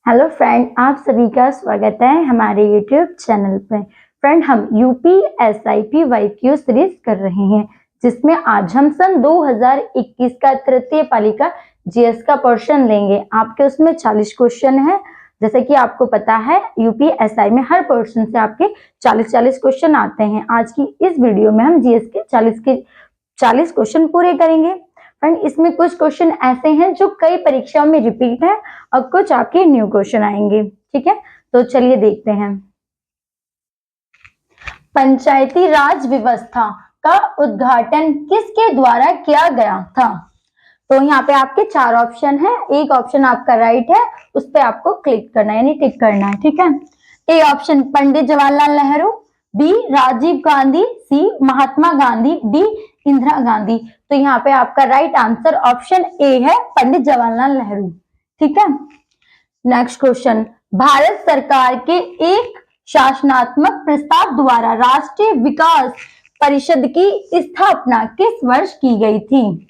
Hello friend, आप सभी का स्वागत है हमारे यूट्यूब चैनल पर। फ्रेंड, हम यूपीएसआईपी वाईक्यू सीरीज कर रहे हैं, जिसमें आज हम सन 2021 का तृतीय पालिका जीएस का पोर्शन लेंगे। आपके उसमें 40 क्वेश्चन है। जैसे कि आपको पता है, यूपीएसआई में हर पोर्शन से आपके 40 क्वेश्चन आते हैं। आज की इस वीडियो में हम जीएस के 40 क्वेश्चन पूरे करेंगे। फ्रेंड, इसमें कुछ क्वेश्चन ऐसे हैं जो कई परीक्षाओं में रिपीट है और कुछ आपके न्यू क्वेश्चन आएंगे। ठीक है, तो चलिए देखते हैं। पंचायती राज व्यवस्था का उद्घाटन किसके द्वारा किया गया था? तो यहाँ पे आपके 4 ऑप्शन है। एक ऑप्शन आपका राइट है, उस पर आपको क्लिक करना है, यानी टिक करना है। ठीक है, A option Pandit Jawaharlal Nehru, B Rajiv Gandhi, C Mahatma Gandhi, D Indira Gandhi. तो यहाँ पे आपका राइट आंसर ऑप्शन ए है, पंडित जवाहरलाल नेहरू। ठीक है, नेक्स्ट क्वेश्चन। भारत सरकार के एक शासनात्मक प्रस्ताव द्वारा राष्ट्रीय विकास परिषद की स्थापना किस वर्ष की गई थी?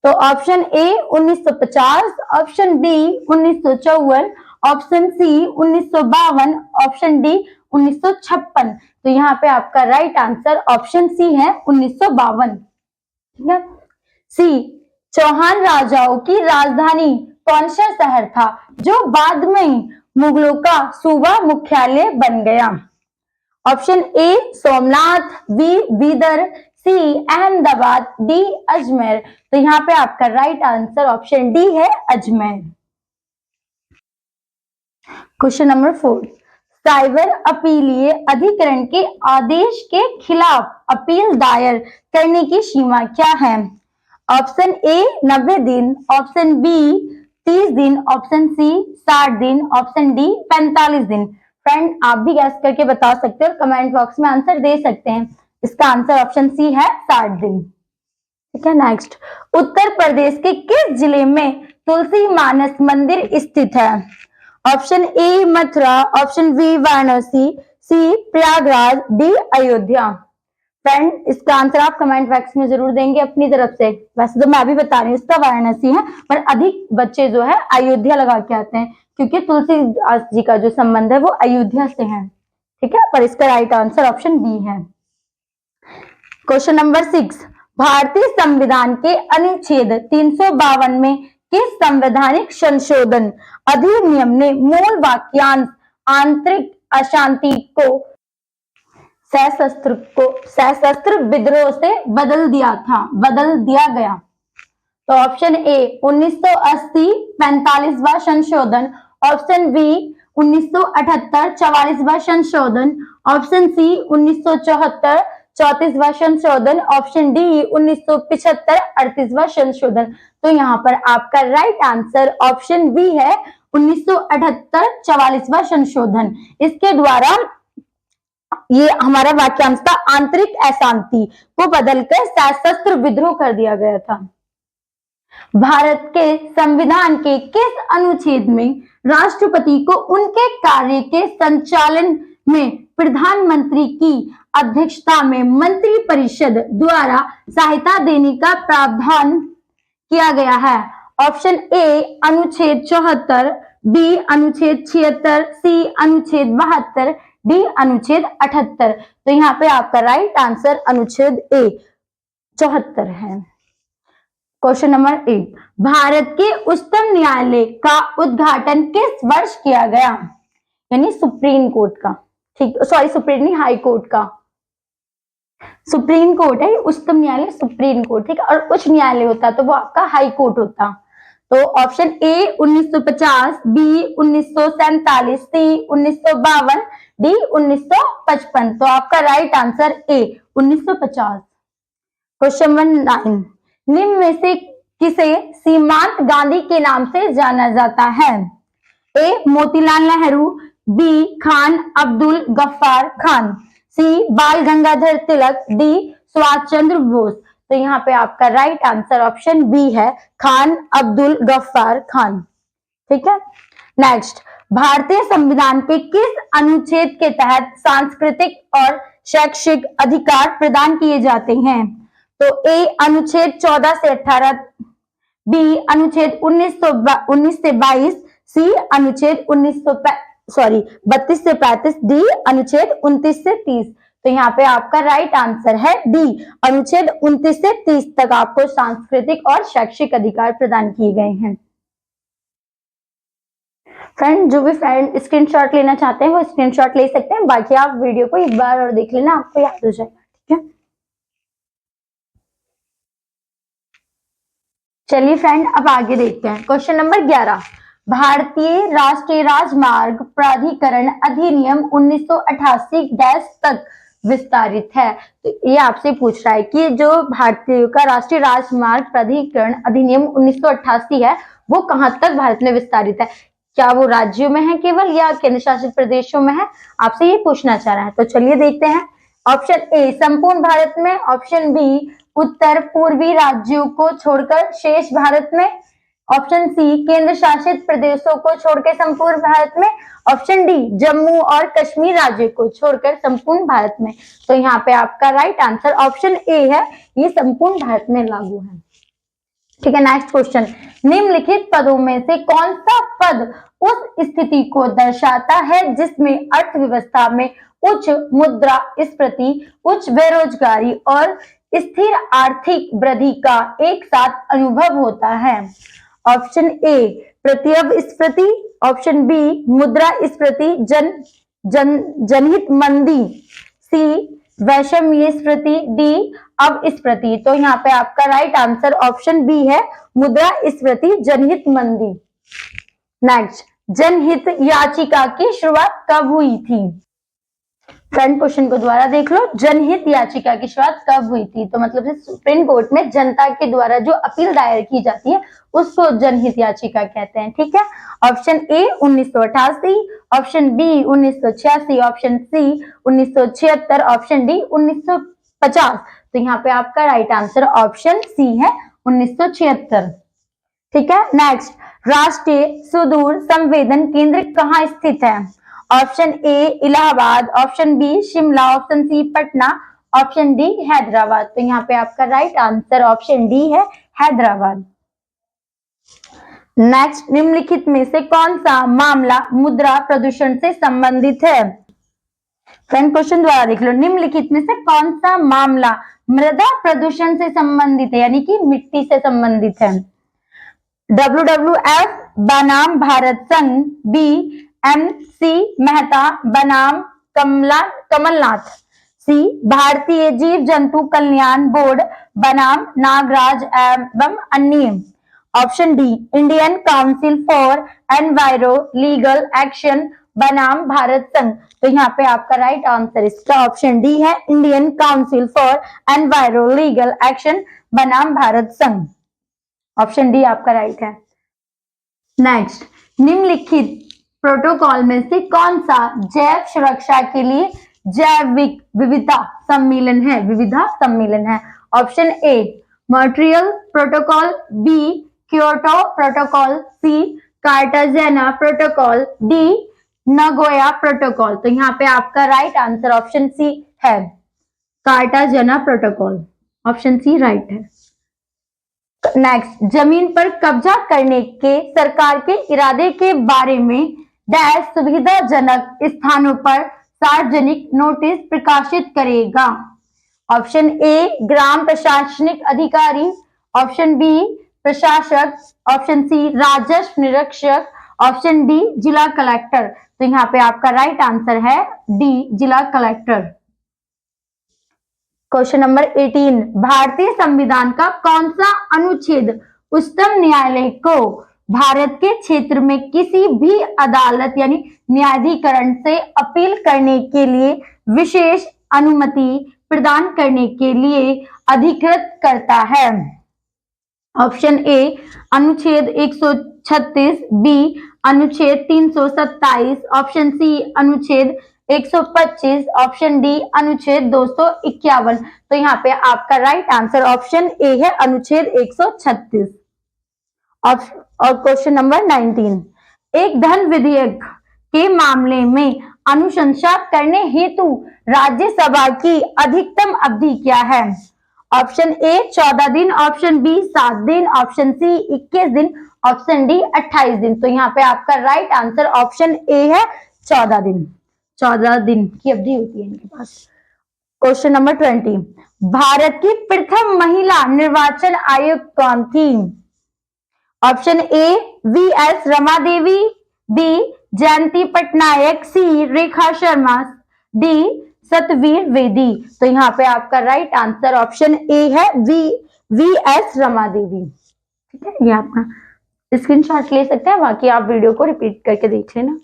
तो option A 1950, option B 1954, option C 1952, option D 1956। तो यहाँ पे आपका राइट आंसर ऑप्शन सी है, 1952। ठीक है, सी चौहान राजाओं की राजधानी कौन सा शहर था जो बाद में मुगलों का सूबा मुख्यालय बन गया? Option A Somnath, B Bidar, C Ahmedabad, D Ajmer. तो यहाँ पे आपका राइट आंसर ऑप्शन डी है, अजमेर। Question number 4। साइबर अपीलीय अधिकरण के आदेश के खिलाफ अपील दायर करने की सीमा क्या है? ऑप्शन ए 90 दिन, ऑप्शन बी 30 दिन, ऑप्शन सी 60 दिन, ऑप्शन डी 45 दिन। फ्रेंड, आप भी गैस करके बता सकते हो, कमेंट बॉक्स में आंसर दे सकते हैं। इसका आंसर ऑप्शन सी है, 60 दिन। ठीक है, नेक्स्ट। उत्तर प्रदेश के किस जिले में तुलसी मानस मंदिर स्थित है? Option A Mathura, option B Varanasi, C Prayagraj, D Ayodhya. Friend, इसका आंसर आप कमेंट बॉक्स में जरूर देंगे अपनी तरफ से। वैसे तो मैं भी बता रही हूँ, इसका वाराणसी है, पर अधिक बच्चे जो है अयोध्या लगा के आते हैं, क्योंकि तुलसीदास जी का जो संबंध है वो अयोध्या से है। ठीक है, पर इसका राइट आंसर ऑप्शन बी है। Question number 6। भारतीय संविधान के अनुच्छेद 352 में किस संवैधानिक संशोधन अधिनियम ने मूल वाक्यांश आंतरिक अशांति को सशस्त्र विद्रोह से बदल दिया गया? तो ऑप्शन ए 1980 45वां संशोधन, ऑप्शन बी 1978 44वां संशोधन, ऑप्शन सी 1974 34वां संशोधन, ऑप्शन डी 1975 38वां संशोधन। तो यहाँ पर आपका राइट आंसर ऑप्शन बी है, 1978 44वां संशोधन। इसके द्वारा ये हमारा वाक्यांश था, आंतरिक अशांति को बदलकर सशस्त्र विद्रोह कर दिया गया था। भारत के संविधान के किस अनुच्छेद में राष्ट्रपति को उनके कार्य के संचालन में प्रधानमंत्री की अध्यक्षता में मंत्रिपरिषद द्वारा सहायता देने का प्रावधान किया गया है? ऑप्शन ए अनुच्छेद 74, बी अनुच्छेद 76, सी अनुच्छेद 72, डी अनुच्छेद 78। तो यहाँ पे आपका राइट आंसर अनुच्छेद ए 74 है। Question number 8। भारत के उच्चतम न्यायालय का उद्घाटन किस वर्ष किया गया? यानी सुप्रीम कोर्ट का, ठीक, सॉरी सुप्रीम नहीं, हाई कोर्ट का। सुप्रीम कोर्ट है, उच्चतम न्यायालय सुप्रीम कोर्ट, ठीक है, और उच्च न्यायालय होता तो वो आपका हाई कोर्ट होता। तो option A 1950, B 1947, C 1952, D 1955। तो आपका right answer A 1950। Question number 9। निम्न में से किसे सीमांत गांधी के नाम से जाना जाता है? ए मोतीलाल नेहरू, बी खान अब्दुल गफ्फार खान, सी बाल गंगाधर तिलक, डी सुभाष चंद्र बोस। तो यहाँ पे आपका राइट आंसर ऑप्शन बी है, खान अब्दुल गफ्फार खान। ठीक है, नेक्स्ट। भारतीय संविधान के किस अनुच्छेद के तहत सांस्कृतिक और शैक्षिक अधिकार प्रदान किए जाते हैं? तो ए अनुच्छेद 14 से 18, बी अनुच्छेद 19 से 22, सी अनुच्छेद 32 से 35, डी अनुच्छेद 29 से 30। तो यहाँ पे आपका राइट आंसर है डी, अनुच्छेद 29 से 30 तक आपको सांस्कृतिक और शैक्षिक अधिकार प्रदान किए गए हैं। फ्रेंड, जो भी फ्रेंड स्क्रीनशॉट लेना चाहते हैं वो स्क्रीनशॉट ले सकते हैं, बाकी आप वीडियो को एक बार और देख लेना, आपको याद हो जाएगा। ठीक है, चलिए फ्रेंड अब आगे देखते हैं। क्वेश्चन नंबर 11, भारतीय राष्ट्रीय राजमार्ग प्राधिकरण अधिनियम 1988 डैश तक विस्तारित है। तो ये आपसे पूछ रहा है कि जो भारतीय का राष्ट्रीय राजमार्ग प्राधिकरण अधिनियम 1988 है वो कहां तक भारत में विस्तारित है, क्या वो राज्यों में है केवल या केंद्र शासित प्रदेशों में है, आपसे ये पूछना चाह रहा है। तो चलिए देखते हैं। ऑप्शन ए संपूर्ण भारत में, ऑप्शन बी उत्तर पूर्वी राज्यों को छोड़कर शेष भारत में, ऑप्शन सी केंद्र शासित प्रदेशों को छोड़कर संपूर्ण भारत में, ऑप्शन डी जम्मू और कश्मीर राज्य को छोड़कर संपूर्ण भारत में। तो यहाँ पे आपका राइट आंसर ऑप्शन ए है, ये संपूर्ण भारत में लागू है। ठीक है, नेक्स्ट क्वेश्चन, निम्नलिखित पदों में से कौन सा पद उस स्थिति को दर्शाता है जिसमें अर्थव्यवस्था में उच्च मुद्रास्फीति, उच्च बेरोजगारी और स्थिर आर्थिक वृद्धि का एक साथ अनुभव होता है। ऑप्शन ए प्रत्यवस्फीति, ऑप्शन बी मुद्रास्फीति जनहित मंदी, सी वैषम्यस्फीति, डी अपस्फीति। तो यहाँ पे आपका राइट आंसर ऑप्शन बी है, मुद्रास्फीति जनहित मंदी। नेक्स्ट, जनहित याचिका की शुरुआत कब हुई थी। फ्रेंड क्वेश्चन को दोबारा देख लो, जनहित याचिका की शुरुआत कब हुई थी, तो मतलब सुप्रीम कोर्ट में जनता के द्वारा जो अपील दायर की जाती है उसको जनहित याचिका कहते हैं। ठीक है, option A 1988, option B 1986, option C 1976, option D 1950। तो यहाँ पे आपका राइट आंसर ऑप्शन सी है 1976। ठीक है, नेक्स्ट, राष्ट्रीय सुदूर संवेदन केंद्र कहाँ स्थित है। Option A Allahabad, option B Shimla, option C Patna, option D Hyderabad. तो यहाँ पे आपका राइट आंसर ऑप्शन डी है, हैदराबाद। नेक्स्ट, निम्नलिखित में से कौन सा मामला मुद्रा प्रदूषण से संबंधित है। फ्रेंड क्वेश्चन द्वारा देख लो, निम्नलिखित में से कौन सा मामला मृदा प्रदूषण से संबंधित है, यानी कि मिट्टी से संबंधित है। WWF बनाम भारत संघ, बी MC मेहता बनाम कमलनाथ, सी भारतीय जीव जंतु कल्याण बोर्ड बनाम नागराज एवं अन्य, option D Indian council for enviro legal action बनाम भारत संघ। तो यहाँ पे आपका राइट आंसर इसका ऑप्शन डी है, Indian council for enviro legal action बनाम भारत संघ। ऑप्शन डी आपका राइट है। नेक्स्ट, निम्नलिखित प्रोटोकॉल में से कौन सा जैव सुरक्षा के लिए जैविक विविधता सम्मेलन है, विविधता सम्मेलन है। Option A Montreal protocol, B Kyoto protocol, C Cartagena protocol, D Nagoya protocol. तो यहाँ पे आपका राइट आंसर ऑप्शन सी है, Cartagena protocol, option C right है। नेक्स्ट, जमीन पर कब्जा करने के सरकार के इरादे के बारे में डैश सुविधाजनक स्थानों पर सार्वजनिक नोटिस प्रकाशित करेगा। ऑप्शन ए ग्राम प्रशासनिक अधिकारी, ऑप्शन बी प्रशासक, ऑप्शन सी राजस्व निरीक्षक, ऑप्शन डी जिला कलेक्टर। तो यहाँ पे आपका राइट आंसर है डी जिला कलेक्टर। क्वेश्चन नंबर 18, भारतीय संविधान का कौन सा अनुच्छेद उच्चतम न्यायालय को भारत के क्षेत्र में किसी भी अदालत यानी न्यायाधिकरण से अपील करने के लिए विशेष अनुमति प्रदान करने के लिए अधिकृत करता है। ऑप्शन ए अनुच्छेद 136, बी अनुच्छेद 327, ऑप्शन सी अनुच्छेद 125, ऑप्शन डी अनुच्छेद 251। तो यहाँ पे आपका राइट आंसर ऑप्शन ए है, अनुच्छेद 136। और क्वेश्चन नंबर 19, एक धन विधेयक के मामले में अनुशंसा करने हेतु राज्यसभा की अधिकतम अवधि क्या है। ऑप्शन ए 14 दिन, ऑप्शन बी 7 दिन, ऑप्शन सी 21 दिन, ऑप्शन डी 28 दिन। तो यहाँ पे आपका राइट आंसर ऑप्शन ए है 14 दिन। 14 दिन की अवधि होती है इनके पास। क्वेश्चन नंबर 20, भारत की प्रथम महिला निर्वाचन आयुक्त कौन थी? Option A V S Rama Devi, B Jayanti Patnaik, C Rekha Sharma, D Satveer Vedi. तो यहाँ पे आपका राइट आंसर ऑप्शन ए है वी एस रमा देवी। ठीक है, ये आपका स्क्रीनशॉट ले सकते हैं, बाकी आप वीडियो को रिपीट करके देख लेना।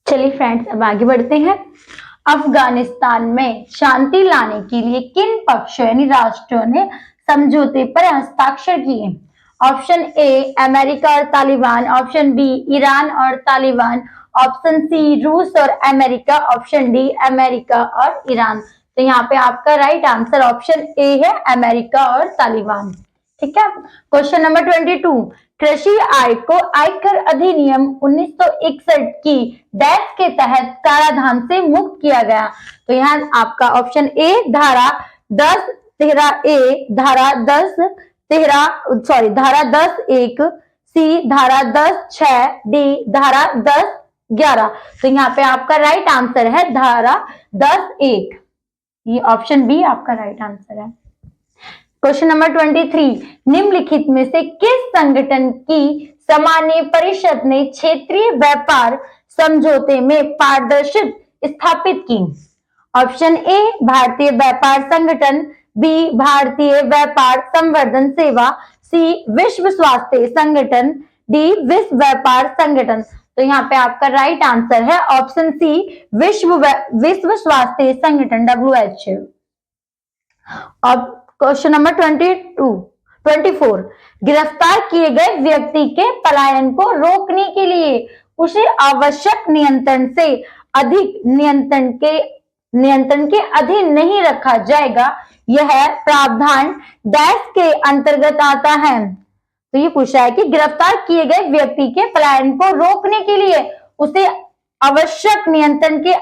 चलिए फ्रेंड्स, अब आगे बढ़ते हैं। अफगानिस्तान में शांति लाने के लिए किन पक्षों यानी राष्ट्रों ने समझौते पर हस्ताक्षर किए? ऑप्शन ए अमेरिका और तालिबान, ऑप्शन बी ईरान और तालिबान, ऑप्शन सी रूस और अमेरिका, ऑप्शन डी अमेरिका और ईरान। तो यहाँ पे आपका राइट आंसर ऑप्शन ए है अमेरिका और तालिबान। ठीक है। क्वेश्चन नंबर 22, कृषि आय को आयकर अधिनियम 1961 की डैश के तहत कराधान से मुक्त किया गया। तो यहाँ आपका ऑप्शन ए धारा 10(13) ए, धारा 10(1), सी धारा 10(6), डी धारा 10(11). तो यहाँ पे आपका राइट आंसर है धारा 10(1). ये ऑप्शन बी आपका राइट आंसर है। क्वेश्चन नंबर 23, निम्नलिखित में से किस संगठन की सामान्य परिषद ने क्षेत्रीय व्यापार समझौते में पारदर्शिता स्थापित की? ऑप्शन ए भारतीय व्यापार संगठन, बी भारतीय व्यापार संवर्धन सेवा, सी विश्व स्वास्थ्य संगठन, डी विश्व व्यापार संगठन। तो यहाँ पे आपका राइट आंसर है ऑप्शन सी विश्व स्वास्थ्य संगठन WHO। अब क्वेश्चन नंबर 24, गिरफ्तार किए गए व्यक्ति के पलायन को रोकने के लिए उसे आवश्यक नियंत्रण से अधिक नियंत्रण के अधीन नहीं रखा जाएगा। यह प्रावधान डैश के अंतर्गत आता है। तो ये पूछा है कि गिरफ्तार किए गए व्यक्ति के पलायन को रोकने के लिए उसे आवश्यक नियंत्रण के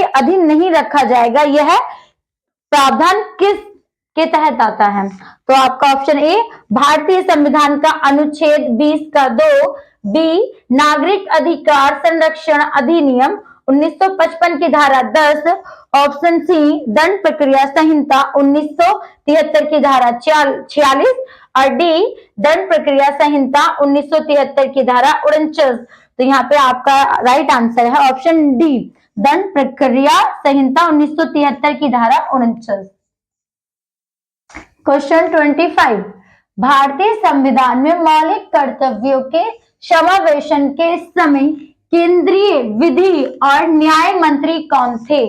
अधीन नहीं रखा जाएगा। यह प्रावधान किस के तहत आता है? तो आपका ऑप्शन ए भारतीय संविधान का अनुच्छेद 20 का 2, बी नागरिक अधिकार संरक्षण अधिनियम 1955 की धारा 10, ऑप्शन सी दंड प्रक्रिया संहिता 1973 की धारा 46 और डी दंड प्रक्रिया संहिता 1973 की धारा 49। तो यहाँ पे आपका राइट आंसर है ऑप्शन डी दंड प्रक्रिया संहिता 1973 की धारा 49। क्वेश्चन 25, भारतीय संविधान में मौलिक कर्तव्यों के समावेशन के समय केंद्रीय विधि और न्याय मंत्री कौन थे?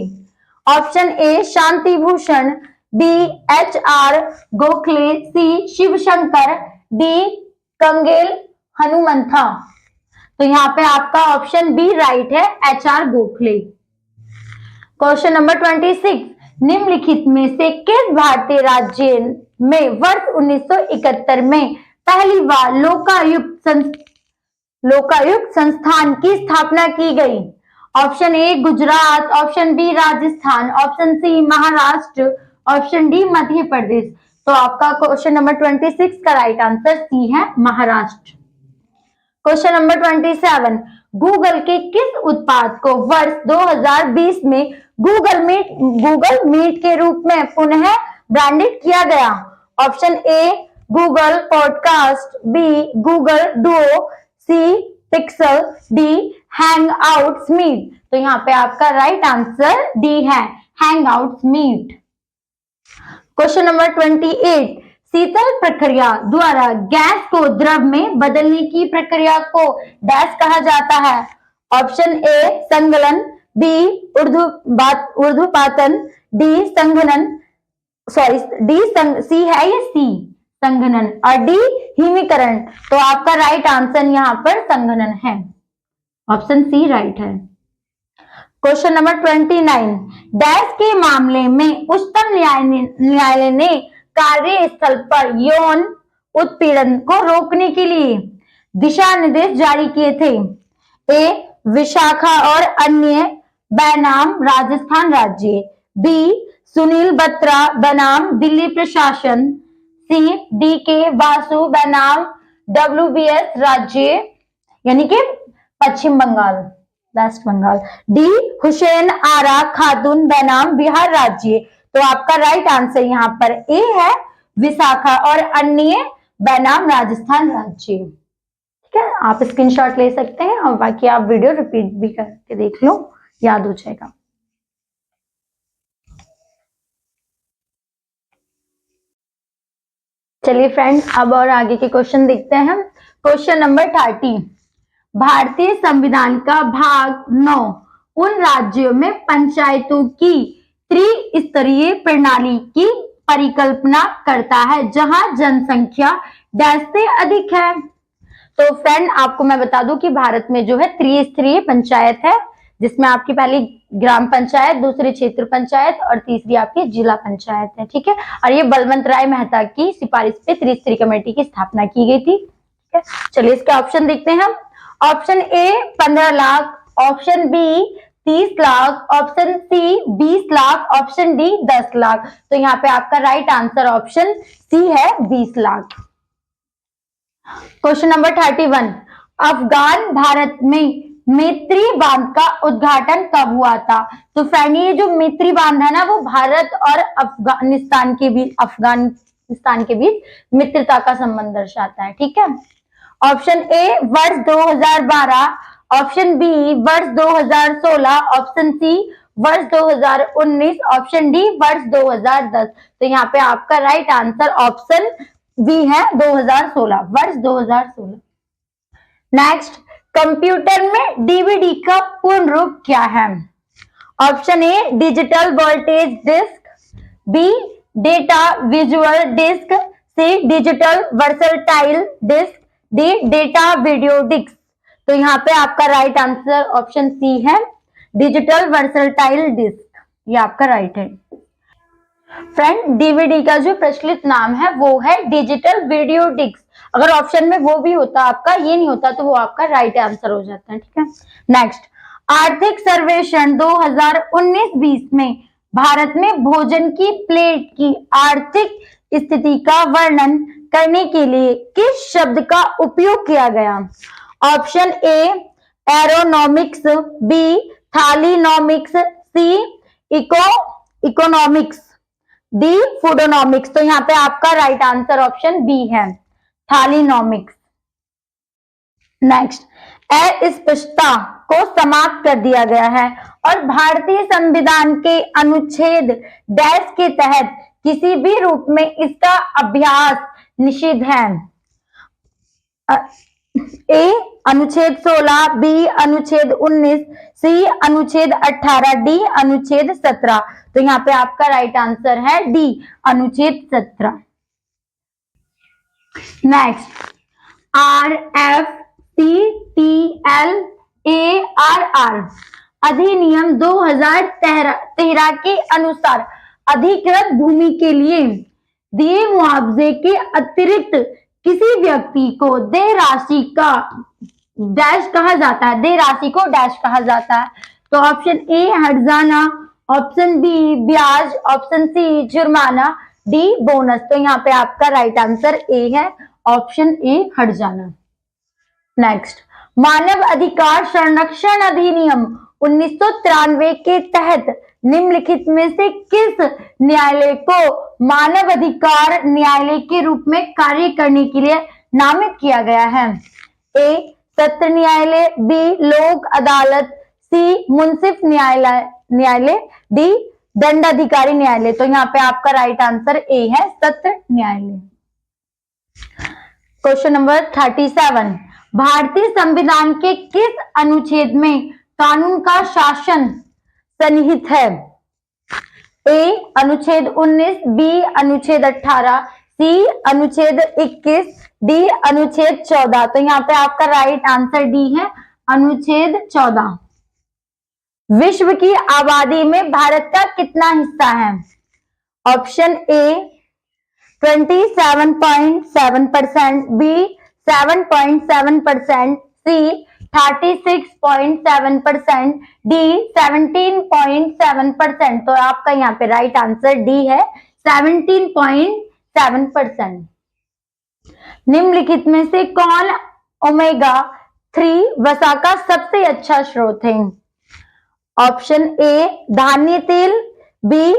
Option A Shanti Bhushan, B HR Gokhale, C Shivshankar, D Kengal Hanumantha. तो यहाँ पे आपका ऑप्शन बी राइट है HR गोखले। क्वेश्चन नंबर 26, निम्नलिखित में से किस भारतीय राज्य में वर्ष 1971 में पहली बार लोकायुक्त संस्थान की स्थापना की गई? Option A Gujarat, option B Rajasthan, option C Maharashtra, option D Madhya Pradesh. तो आपका क्वेश्चन नंबर 26 का राइट आंसर सी है महाराष्ट्र। क्वेश्चन नंबर 27, गूगल के किस उत्पाद को वर्ष 2020 में गूगल मीट के रूप में पुनः ब्रांडेड किया गया? Option A Google podcast, B Google Duo, C Pixel, D hangouts meet. तो यहाँ पे आपका राइट आंसर डी है hangouts meet. Question number 28, शीतल प्रक्रिया द्वारा गैस को द्रव में बदलने की प्रक्रिया को डैश कहा जाता है? ऑप्शन ए संगलन, बी ऊर्ध्वपातन, डी संघनन, सी है ये सी संघनन और डी हिमीकरण। तो आपका राइट आंसर यहाँ पर संघनन है, ऑप्शन सी राइट है। क्वेश्चन नंबर 29, डैश के मामले में उच्चतम न्यायालय ने कार्यस्थल पर यौन उत्पीड़न को रोकने के लिए दिशा निर्देश जारी किए थे? ए विशाखा और अन्य बनाम राजस्थान राज्य, बी सुनील बत्रा बनाम दिल्ली प्रशासन, सी डी के वासु बनाम WBS राज्य यानी कि पश्चिम बंगाल, वेस्ट बंगाल, डी हुसैन आरा खातून बनाम बिहार राज्य। तो आपका राइट आंसर यहाँ पर ए है विशाखा और अन्य बनाम राजस्थान राज्य। ठीक है, आप स्क्रीनशॉट ले सकते हैं और बाकी आप वीडियो रिपीट भी करके देख लो, याद हो जाएगा। चलिए फ्रेंड्स, अब और आगे के क्वेश्चन देखते हैं। क्वेश्चन नंबर 30, भारतीय संविधान का भाग 9 उन राज्यों में पंचायतों की त्रिस्तरीय प्रणाली की परिकल्पना करता है जहां जनसंख्या डैश से अधिक है। तो फ्रेंड आपको मैं बता दूं कि भारत में जो है त्रिस्तरीय पंचायत है, जिसमें आपकी पहली ग्राम पंचायत, दूसरी क्षेत्र पंचायत और तीसरी आपकी जिला पंचायत है। ठीक है, और ये बलवंत राय मेहता की सिफारिश पे त्रिस्तरीय कमेटी की स्थापना की गई थी। ठीक है, चलिए इसके ऑप्शन देखते हैं हम। Option A 15 lakh, option B 30 lakh, option C 20 lakh, option D 10 lakh. तो यहाँ पे आपका राइट आंसर ऑप्शन सी है 20 लाख। क्वेश्चन नंबर 31, अफगान भारत में मैत्री बांध का उद्घाटन कब हुआ था? तो फ्रेंड ये जो मैत्री बांध है ना, वो भारत और अफगानिस्तान के बीच मित्रता का संबंध दर्शाता है। ठीक है, ऑप्शन ए वर्ष 2012, ऑप्शन बी वर्ष 2016, ऑप्शन सी वर्ष 2019, ऑप्शन डी वर्ष 2010। तो यहाँ पे आपका राइट आंसर ऑप्शन बी है 2016, वर्ष 2016। नेक्स्ट, कंप्यूटर में डीवीडी का पूर्ण रूप क्या है? Option A digital voltage disc, B data visual disc, C digital versatile disc, D data video disc. तो यहाँ पे आपका राइट आंसर ऑप्शन सी है डिजिटल वर्सटाइल डिस्क, ये आपका राइट है। फ्रेंड डीवीडी का जो प्रचलित नाम है वो है डिजिटल वीडियो डिस्क। अगर ऑप्शन में वो भी होता आपका, ये नहीं होता, तो वो आपका राइट आंसर हो जाता है। ठीक है, नेक्स्ट, आर्थिक सर्वेक्षण 2019-20 में भारत में भोजन की प्लेट की आर्थिक स्थिति का वर्णन करने के लिए किस शब्द का उपयोग किया गया? Option A aeronomics, B thalinomics, C economics, D foodonomics. तो यहाँ पे आपका राइट आंसर ऑप्शन बी है थालीनॉमिक्स। नेक्स्ट, अस्पृश्यता को समाप्त कर दिया गया है और भारतीय संविधान के अनुच्छेद डैश के तहत किसी भी रूप में इसका अभ्यास निषिद्ध है। ए अनुच्छेद 16, बी अनुच्छेद 19, सी अनुच्छेद 18, डी अनुच्छेद 17। तो यहाँ पे आपका राइट आंसर है डी अनुच्छेद 17। नेक्स्ट, RFCTLARR अधिनियम 2013 के अनुसार अधिकृत भूमि के लिए दिए मुआवजे के अतिरिक्त किसी व्यक्ति को देय राशि का डैश कहा जाता है, देय राशि को डैश कहा जाता है। तो ऑप्शन ए हर्जाना, ऑप्शन बी ब्याज, ऑप्शन सी जुर्माना, डी बोनस। तो यहाँ पे आपका राइट आंसर ए है ऑप्शन ए हर्जाना। नेक्स्ट, मानव अधिकार संरक्षण अधिनियम 1993 के तहत निम्नलिखित में से किस न्यायालय को मानव अधिकार न्यायालय के रूप में कार्य करने के लिए नामित किया गया है? ए सत्र न्यायालय, बी लोक अदालत, सी मुंसिफ न्यायालय, डी दंडाधिकारी न्यायालय। तो यहाँ पे आपका राइट आंसर ए है सत्र न्यायालय। क्वेश्चन नंबर 37, भारतीय संविधान के किस अनुच्छेद में कानून का शासन सन्निहित है? ए अनुच्छेद 19, बी अनुच्छेद 18, सी अनुच्छेद 21, डी अनुच्छेद 14। तो यहाँ पे आपका राइट आंसर डी है अनुच्छेद 14। विश्व की आबादी में भारत का कितना हिस्सा है? Option A 27.7%, B 7.7%, C 36.7%, D 17.7%। तो आपका यहाँ पे राइट आंसर डी है, 17.7%। निम्नलिखित में से कौन ओमेगा 3 वसा का सबसे अच्छा स्रोत है? ऑप्शन ए धान्य तेल, बी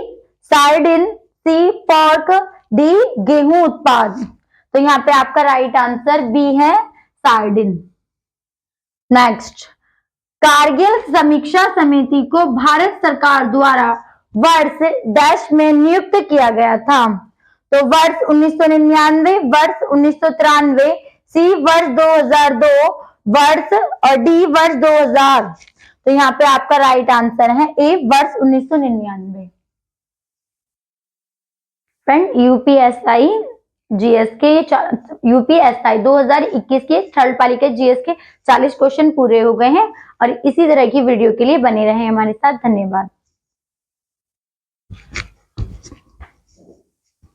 सार्डिन, सी पोर्क, डी गेहूं उत्पाद। तो यहाँ पे आपका राइट आंसर बी है, सार्डिन। नेक्स्ट, कारगिल समीक्षा समिति को भारत सरकार द्वारा वर्ष डैश में नियुक्त किया गया था? तो वर्ष 1999, वर्ष 1993, सी वर्ष 2002, वर्ष और डी वर्ष 2000। तो यहाँ पे आपका राइट आंसर है ए वर्ष 1999। फ्रेंड, यूपीएसआई जीएस के यूपीएसआई 2021 के थर्ड पाली के जीएस के 40 क्वेश्चन पूरे हो गए हैं और इसी तरह की वीडियो के लिए बने रहे हमारे साथ। धन्यवाद।